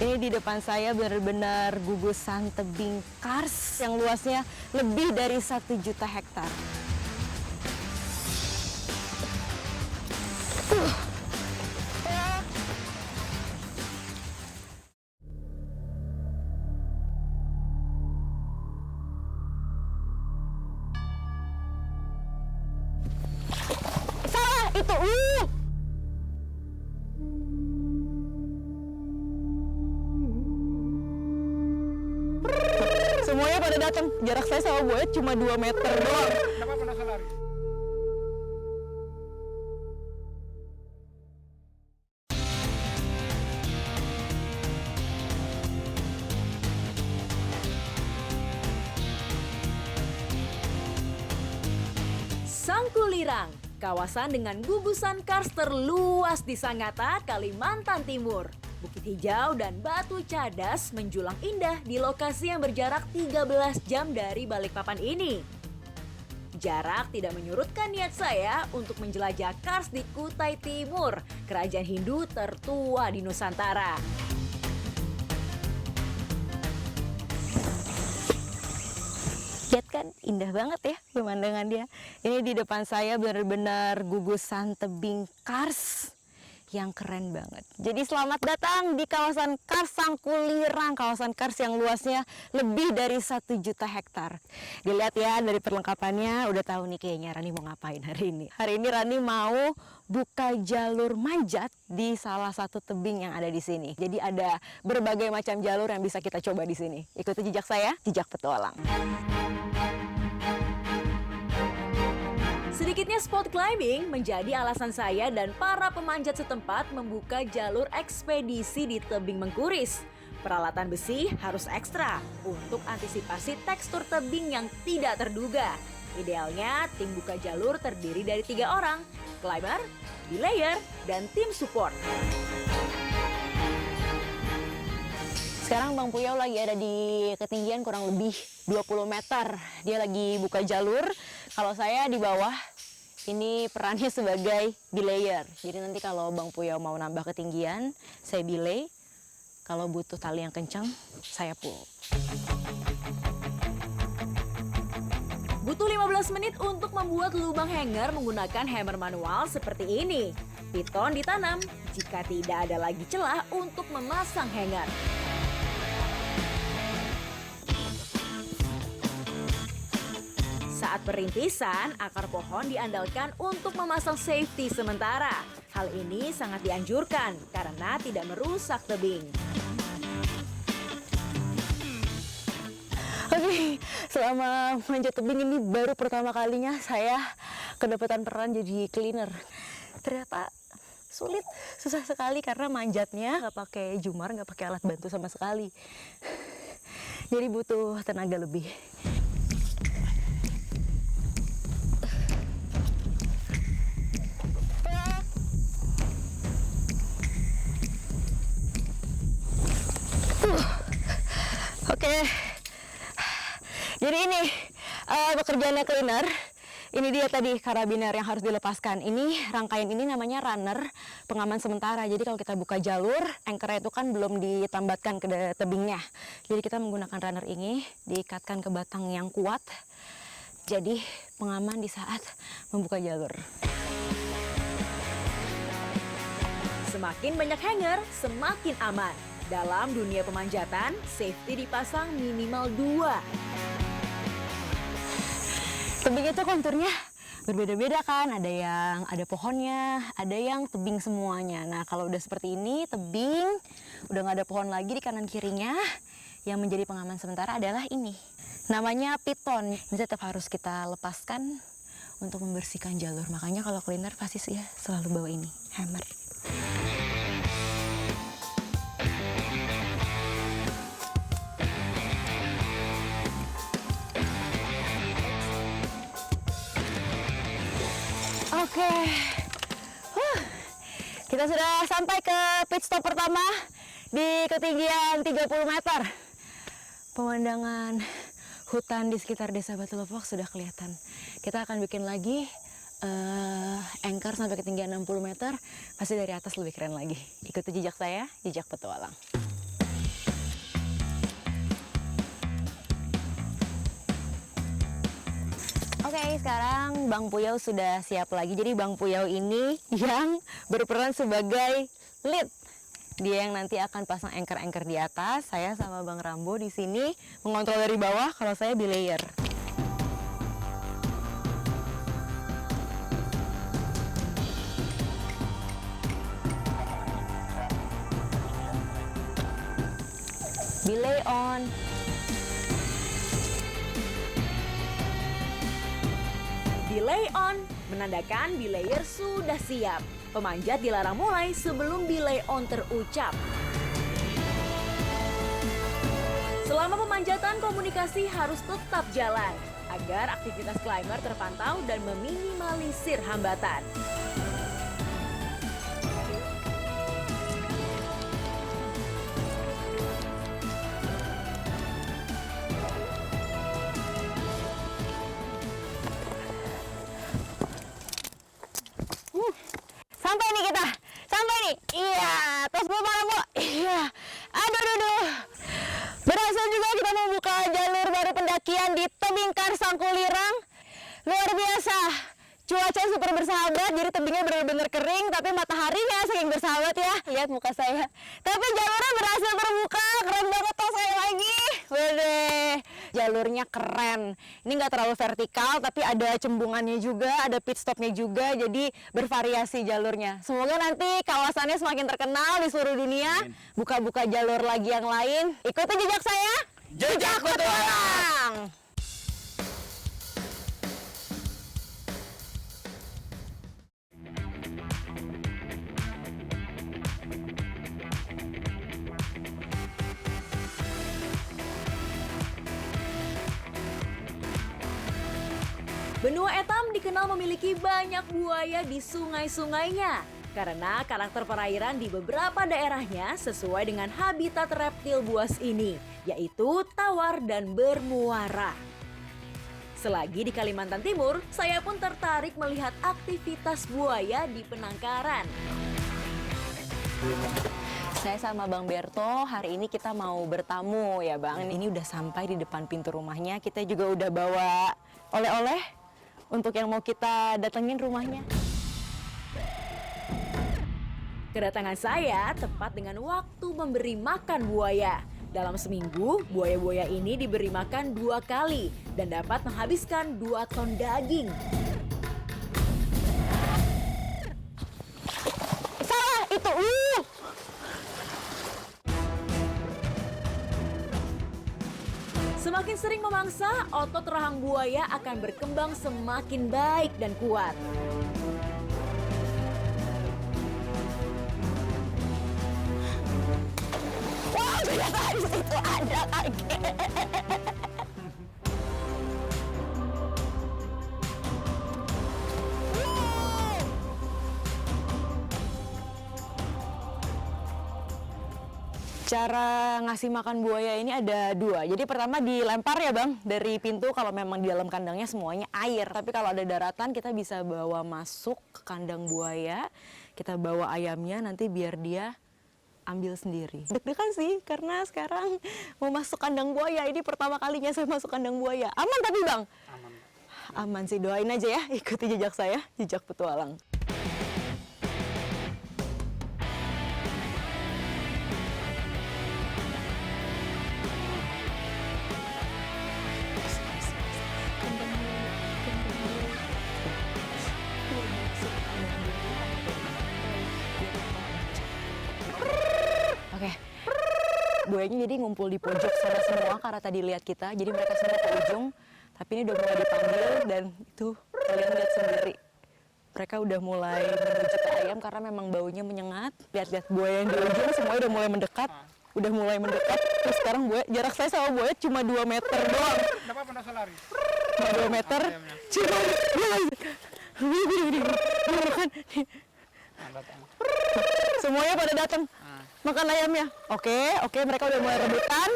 Ini di depan saya benar-benar gugusan tebing kars yang luasnya lebih dari 1 juta hektar. Salah itu. Semuanya pada datang. Jarak saya sama buaya cuma 2 meter doang. Kenapa pernah lari? Sangkulirang, kawasan dengan gugusan kars terluas di Sangatta, Kalimantan Timur. Bukit hijau dan batu cadas menjulang indah di lokasi yang berjarak 13 jam dari Balikpapan ini. Jarak tidak menyurutkan niat saya untuk menjelajah Kars di Kutai Timur, kerajaan Hindu tertua di Nusantara. Lihat kan, indah banget ya pemandangan dia. Ini di depan saya benar-benar gugusan tebing kars yang keren banget. Jadi selamat datang di kawasan Kars Sangkulirang, kawasan kars yang luasnya lebih dari 1 juta hektar. Dilihat ya dari perlengkapannya, udah tahu nih kayaknya Rani mau ngapain hari ini. Hari ini Rani mau buka jalur manjat di salah satu tebing yang ada di sini. Jadi ada berbagai macam jalur yang bisa kita coba di sini. Ikuti jejak saya, jejak petualang. Sedikitnya spot climbing menjadi alasan saya dan para pemanjat setempat membuka jalur ekspedisi di tebing Mengkuris. Peralatan besi harus ekstra untuk antisipasi tekstur tebing yang tidak terduga. Idealnya tim buka jalur terdiri dari 3 orang, climber, belayer, dan tim support. Sekarang Bang Puyau lagi ada di ketinggian kurang lebih 20 meter. Dia lagi buka jalur. Kalau saya di bawah, ini perannya sebagai belayer. Jadi nanti kalau Bang Puyau mau nambah ketinggian, saya belay. Kalau butuh tali yang kencang, saya pull. Butuh 15 menit untuk membuat lubang hanger menggunakan hammer manual seperti ini. Piton ditanam jika tidak ada lagi celah untuk memasang hanger. Saat perintisan, akar pohon diandalkan untuk memasang safety sementara. Hal ini sangat dianjurkan karena tidak merusak tebing. Oke, selama manjat tebing ini baru pertama kalinya saya kedapatan peran jadi cleaner. Ternyata sulit, susah sekali karena manjatnya nggak pakai jumar, nggak pakai alat bantu sama sekali. Jadi butuh tenaga lebih. Oke, jadi ini pekerjaannya cleaner. Ini dia tadi karabiner yang harus dilepaskan. Ini rangkaian ini namanya runner, pengaman sementara. Jadi kalau kita buka jalur, anchor-nya itu kan belum ditambatkan ke tebingnya. Jadi kita menggunakan runner ini, diikatkan ke batang yang kuat. Jadi pengaman di saat membuka jalur. Semakin banyak hanger, semakin aman. Dalam dunia pemanjatan, safety dipasang minimal 2. Tebing itu konturnya berbeda-beda kan, ada yang ada pohonnya, ada yang tebing semuanya. Nah kalau udah seperti ini, tebing udah nggak ada pohon lagi di kanan kirinya, yang menjadi pengaman sementara adalah ini. Namanya piton. Ini tetap harus kita lepaskan untuk membersihkan jalur. Makanya kalau cleaner pasti sih ya selalu bawa ini, hammer. Oke, kita sudah sampai ke pit stop pertama di ketinggian 30 meter. Pemandangan hutan di sekitar desa Batu Lepok sudah kelihatan. Kita akan bikin lagi anchor sampai ketinggian 60 meter. Pasti dari atas lebih keren lagi. Ikuti jejak saya, jejak petualang. Oke, sekarang Bang Puyau sudah siap lagi. Jadi Bang Puyau ini yang berperan sebagai lead. Dia yang nanti akan pasang anchor-anchor di atas. Saya sama Bang Rambo di sini mengontrol dari bawah. Kalau saya belayer. Belay on. Belay on menandakan belayer sudah siap. Pemanjat dilarang mulai sebelum belay on terucap. Selama pemanjatan, komunikasi harus tetap jalan agar aktivitas climber terpantau dan meminimalisir hambatan. Sampai nih kita, sampai nih. Iya, terus belum Bu? Iya. Aduh. Berhasil juga kita membuka jalur baru pendakian di Tebing Kars Sangkulirang. Luar biasa. Cuaca super bersahabat, jadi tebingnya benar-benar kering, tapi mataharinya saking bersahabat ya. Lihat muka saya. Tapi jalurnya berhasil terbuka, keren banget tuh saya lagi. Wede, jalurnya keren. Ini nggak terlalu vertikal, tapi ada cembungannya juga, ada pit stopnya juga, jadi bervariasi jalurnya. Semoga nanti kawasannya semakin terkenal di seluruh dunia. Buka-buka jalur lagi yang lain. Ikuti jejak saya. Jejak Petualang. Benua Etam dikenal memiliki banyak buaya di sungai-sungainya karena karakter perairan di beberapa daerahnya sesuai dengan habitat reptil buas ini, yaitu tawar dan bermuara. Selagi di Kalimantan Timur, saya pun tertarik melihat aktivitas buaya di penangkaran. Saya sama Bang Berto, hari ini kita mau bertamu ya Bang. Ini udah sampai di depan pintu rumahnya, kita juga udah bawa oleh-oleh untuk yang mau kita datengin rumahnya. Kedatangan saya tepat dengan waktu memberi makan buaya. Dalam seminggu, buaya-buaya ini diberi makan 2 kali dan dapat menghabiskan 2 ton daging. Salah itu. Semakin sering memangsa, otot rahang buaya akan berkembang semakin baik dan kuat. Wah, ternyata di situ ada lagi. Cara ngasih makan buaya ini ada 2. Jadi pertama dilempar ya Bang dari pintu kalau memang di dalam kandangnya semuanya air. Tapi kalau ada daratan kita bisa bawa masuk ke kandang buaya. Kita bawa ayamnya nanti biar dia ambil sendiri. Deg-degan sih karena sekarang mau masuk kandang buaya. Ini pertama kalinya saya masuk kandang buaya. Aman tapi Bang? Aman. Aman sih, doain aja ya. Ikuti jejak saya, jejak petualang. Oke, buayanya jadi ngumpul di pojok sana semua karena tadi lihat kita. Jadi mereka semua ke ujung, tapi ini udah mulai dipanggil dan itu kalian lihat sendiri. Mereka udah mulai menuju ke ayam karena memang baunya menyengat. Lihat-lihat buaya yang di ujung semuanya udah mulai mendekat. Udah mulai mendekat. Terus sekarang buaya, jarak saya sama buaya cuma 2 meter doang. Kenapa pernah lari? Cuma 2 meter. Cuma semuanya pada datang makan ayamnya. Oke, mereka udah mulai rebutan.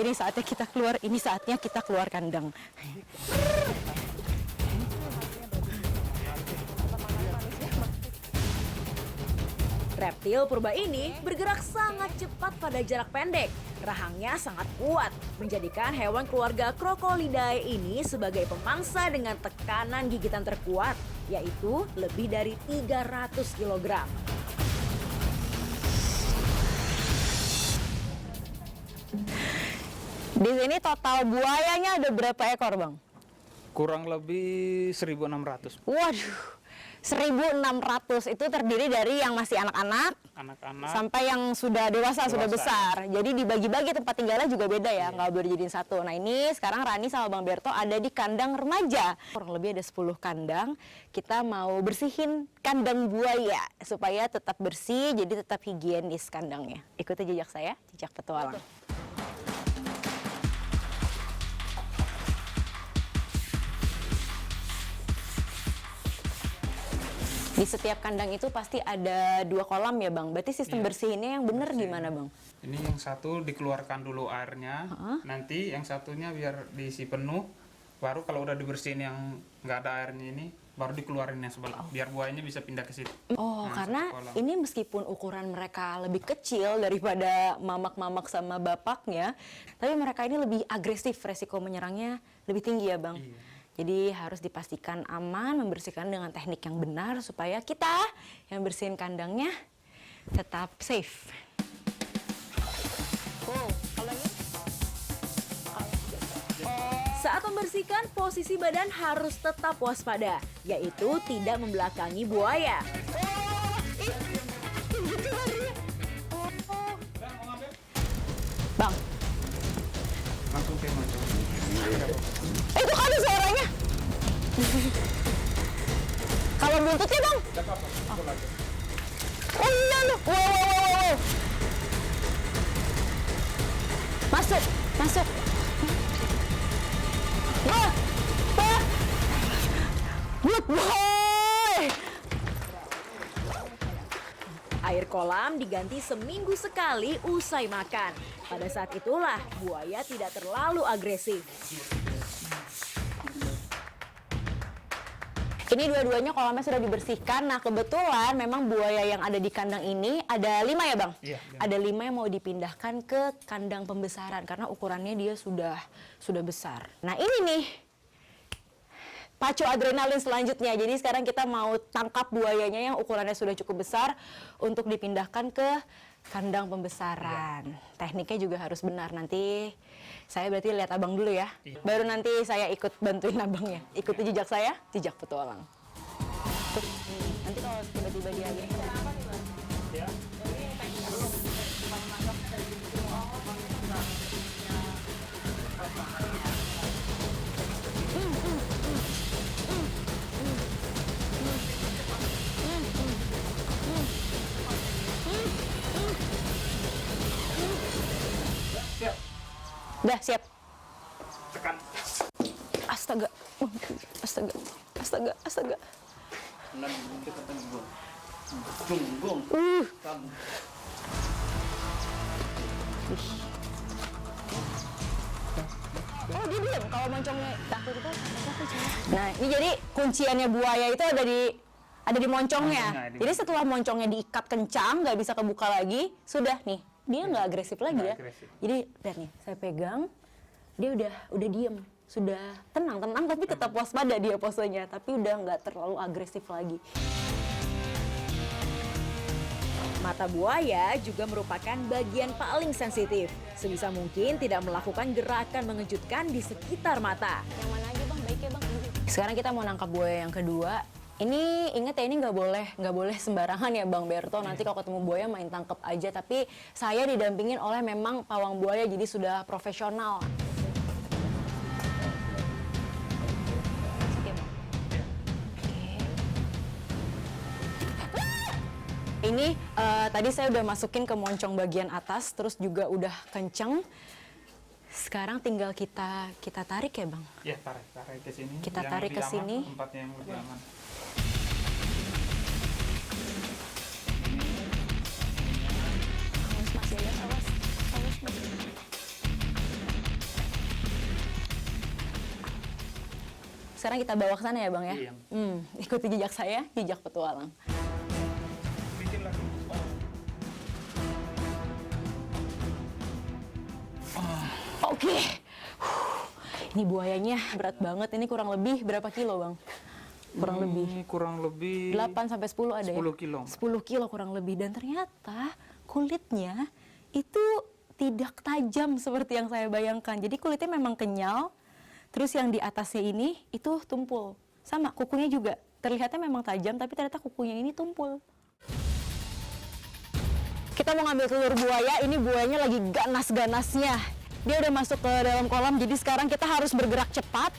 Ini saatnya kita keluar. Ini saatnya kita keluar kandang. Reptil purba ini bergerak sangat cepat pada jarak pendek. Rahangnya sangat kuat, menjadikan hewan keluarga Crocolidae ini sebagai pemangsa dengan tekanan gigitan terkuat, yaitu lebih dari 300 kg. Di sini total buayanya ada berapa ekor, Bang? Kurang lebih 1.600. Waduh, 1.600 itu terdiri dari yang masih anak-anak Anak-anak. sampai yang sudah dewasa, sudah Dewasa. besar. Jadi dibagi-bagi tempat tinggalnya juga beda ya, nggak boleh dijadiin satu. Nah ini sekarang Rani sama Bang Berto ada di kandang remaja. Kurang lebih ada 10 kandang. Kita mau bersihin kandang buaya supaya tetap bersih, jadi tetap higienis kandangnya. Ikuti jejak saya, jejak petualang. Di setiap kandang itu pasti ada 2 kolam ya Bang. Berarti sistem Iya. bersihinnya yang benar gimana Bang? Ini yang satu dikeluarkan dulu airnya, nanti yang satunya biar diisi penuh, baru kalau udah dibersihin yang nggak ada airnya ini, baru dikeluarin yang sebelah, biar buayanya bisa pindah ke situ. Oh, Nah, karena satu kolam. ini meskipun ukuran mereka lebih kecil daripada mamak-mamak sama bapaknya, tapi mereka ini lebih agresif, resiko menyerangnya lebih tinggi ya Bang. Iya. Jadi harus dipastikan aman, membersihkan dengan teknik yang benar supaya kita yang bersihin kandangnya tetap safe. Saat membersihkan, posisi badan harus tetap waspada, yaitu tidak membelakangi buaya. Bang, Langsung ke macam. itu kan ada suaranya. Kalau buntutnya Bang? Oh iya loh. Wow, wow, wow, wow. Masuk, masuk. Wah, wah. Good boy. Air kolam diganti seminggu sekali usai makan. Pada saat itulah buaya tidak terlalu agresif. Ini dua-duanya kolamnya sudah dibersihkan. Nah kebetulan memang buaya yang ada di kandang ini ada 5 ya Bang? Iya. Ada 5 yang mau dipindahkan ke kandang pembesaran karena ukurannya dia sudah besar. Nah ini nih pacu adrenalin selanjutnya. Jadi sekarang kita mau tangkap buayanya yang ukurannya sudah cukup besar untuk dipindahkan ke kandang pembesaran. Tekniknya juga harus benar. Nanti saya berarti lihat abang dulu ya. Iya. Baru nanti saya ikut bantuin abangnya. Ikuti jejak saya, jejak petualang. Nanti kalau tiba-tiba dia Ya. Siap. udah siap. Tekan. Astaga. Astaga. Astaga. Astaga. Dan kita tunggu. Tunggu. Kamu. Oh dia diam kalau moncongnya takut itu. Nah ini jadi kunciannya buaya itu ada di moncongnya. Moncongnya, di Jadi setelah moncongnya diikat kencang nggak bisa kebuka lagi, sudah nih dia nggak agresif lagi Nggak ya. agresif. Jadi lihat nih saya pegang, dia udah diem, sudah tenang tapi tetap waspada dia posenya, tapi udah nggak terlalu agresif lagi. Mata buaya juga merupakan bagian paling sensitif. Sebisa mungkin tidak melakukan gerakan mengejutkan di sekitar mata. Yang mana aja bang, baiknya bang. Sekarang kita mau nangkap buaya yang kedua. Ini ingat ya, ini nggak boleh sembarangan ya Bang Berto. Nanti kalau ketemu buaya main tangkap aja. Tapi saya didampingin oleh memang pawang buaya, jadi sudah profesional. Oke, Bang. Oke. Ini tadi saya udah masukin ke moncong bagian atas, terus juga udah kenceng. Sekarang tinggal kita tarik ya Bang. Ya, tarik ke sini. Kita Yang tarik lebih ke aman, sini. Tempatnya yang lebih aman. Awas Mas Yayat, awas Mas. Sekarang kita bawa ke sana ya Bang ya? Iya. Ikuti jejak saya, jejak petualang. Bikin lagi. Oke. Ini buayanya berat banget. Ini kurang lebih berapa kilo, Bang? Kurang lebih 8 sampai 10 ada 10 ya? kilo. 10 kilo kurang lebih. Dan ternyata kulitnya itu tidak tajam seperti yang saya bayangkan. Jadi kulitnya memang kenyal. Terus yang di atasnya ini itu tumpul. Sama, kukunya juga. Terlihatnya memang tajam, tapi ternyata kukunya ini tumpul. Kita mau ngambil telur buaya. Ini buayanya lagi ganas-ganasnya. Dia udah masuk ke dalam kolam, jadi sekarang kita harus bergerak cepat.